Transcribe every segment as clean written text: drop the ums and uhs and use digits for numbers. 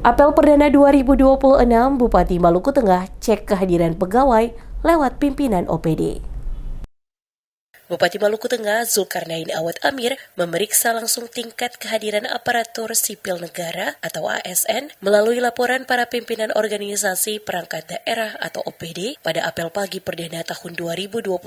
Apel Perdana 2026 Bupati Maluku Tengah cek kehadiran pegawai lewat pimpinan OPD. Bupati Maluku Tengah Zulkarnain Awad Amir memeriksa langsung tingkat kehadiran aparatur sipil negara atau ASN melalui laporan para pimpinan organisasi perangkat daerah atau OPD pada apel pagi perdana tahun 2026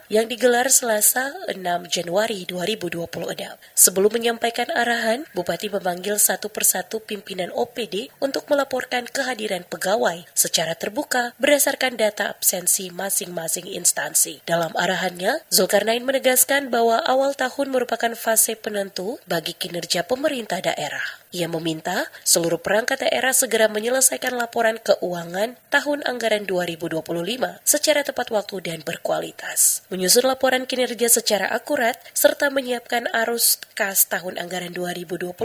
yang digelar Selasa 6 Januari 2026. Sebelum menyampaikan arahan, Bupati memanggil satu persatu pimpinan OPD untuk melaporkan kehadiran pegawai secara terbuka berdasarkan data absensi masing-masing instansi. Dalam arahannya, Zulkarnain menegaskan bahwa awal tahun merupakan fase penentu bagi kinerja pemerintah daerah. Ia meminta seluruh perangkat daerah segera menyelesaikan laporan keuangan tahun anggaran 2025 secara tepat waktu dan berkualitas, menyusun laporan kinerja secara akurat, serta menyiapkan arus kas tahun anggaran 2026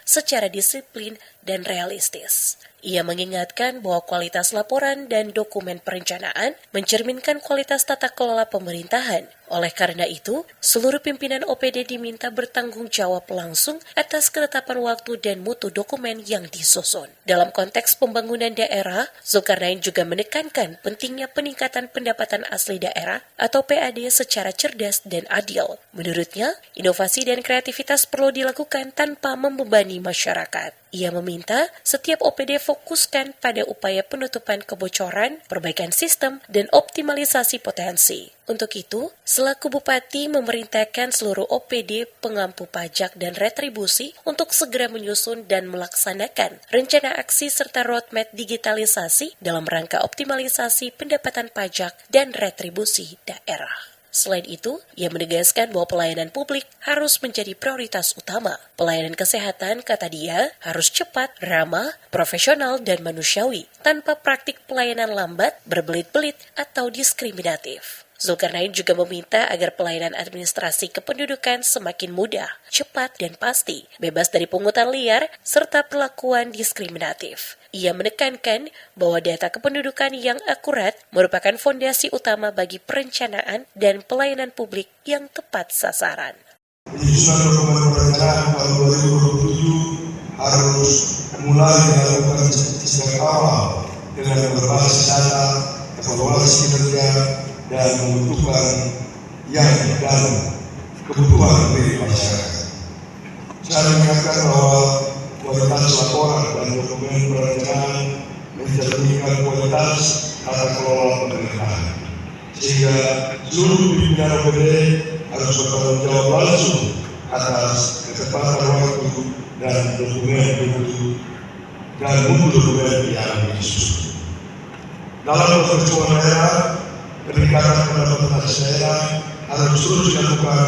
secara disiplin dan realistis. Ia mengingatkan bahwa kualitas laporan dan dokumen perencanaan mencerminkan kualitas tata kelola pemerintahan. Oleh karena itu, seluruh pimpinan OPD diminta bertanggung jawab langsung atas ketetapan waktu dan mutu dokumen yang disusun. Dalam konteks pembangunan daerah, Zulkarnain juga menekankan pentingnya peningkatan pendapatan asli daerah atau PAD secara cerdas dan adil. Menurutnya, inovasi dan kreativitas perlu dilakukan tanpa membebani masyarakat. Ia meminta setiap OPD fokuskan pada upaya penutupan kebocoran, perbaikan sistem, dan optimalisasi potensi. Untuk itu, selaku Bupati memerintahkan seluruh OPD pengampu pajak dan retribusi untuk segera menyusun dan melaksanakan rencana aksi serta roadmap digitalisasi dalam rangka optimalisasi pendapatan pajak dan retribusi daerah. Selain itu, ia menegaskan bahwa pelayanan publik harus menjadi prioritas utama. Pelayanan kesehatan, kata dia, harus cepat, ramah, profesional, dan manusiawi, tanpa praktik pelayanan lambat, berbelit-belit, atau diskriminatif. Zulkarnain juga meminta agar pelayanan administrasi kependudukan semakin mudah, cepat, dan pasti, bebas dari pungutan liar, serta perlakuan diskriminatif. Ia menekankan bahwa data kependudukan yang akurat merupakan fondasi utama bagi perencanaan dan pelayanan publik yang tepat sasaran. Penyusunan dokumen perencanaan tahun 2027 harus mulai dilakukan sejak awal dengan berbasis data, evaluasi kinerja, dan membutuhkan yang dan kebutuhan dari masyarakat. Saya mengingatkan bahwa kualitas laporan dan dokumen perencanaan mencerminkan kualitas tata kelola pemerintahan, sehingga seluruh pimpinan OPD harus bertanggung jawab langsung atas ketepatan waktu dan dokumen yang disusun. Dalam pertemuan daerah, peningkatan pendapatan daerah harus terus dilakukan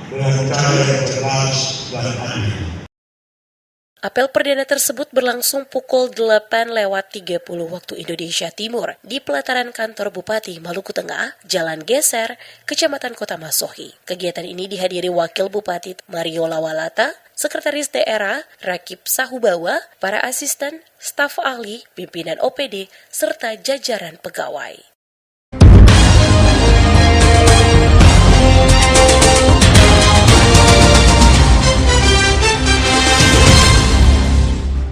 dengan cara yang jelas dan adil. Apel perdana tersebut berlangsung pukul 8.30 waktu Indonesia Timur di pelataran kantor Bupati Maluku Tengah, Jalan Geser, Kecamatan Kota Masohi. Kegiatan ini dihadiri Wakil Bupati Mario Lawalata, Sekretaris Daerah Rakib Sahubawa, para asisten, staf ahli, pimpinan OPD, serta jajaran pegawai.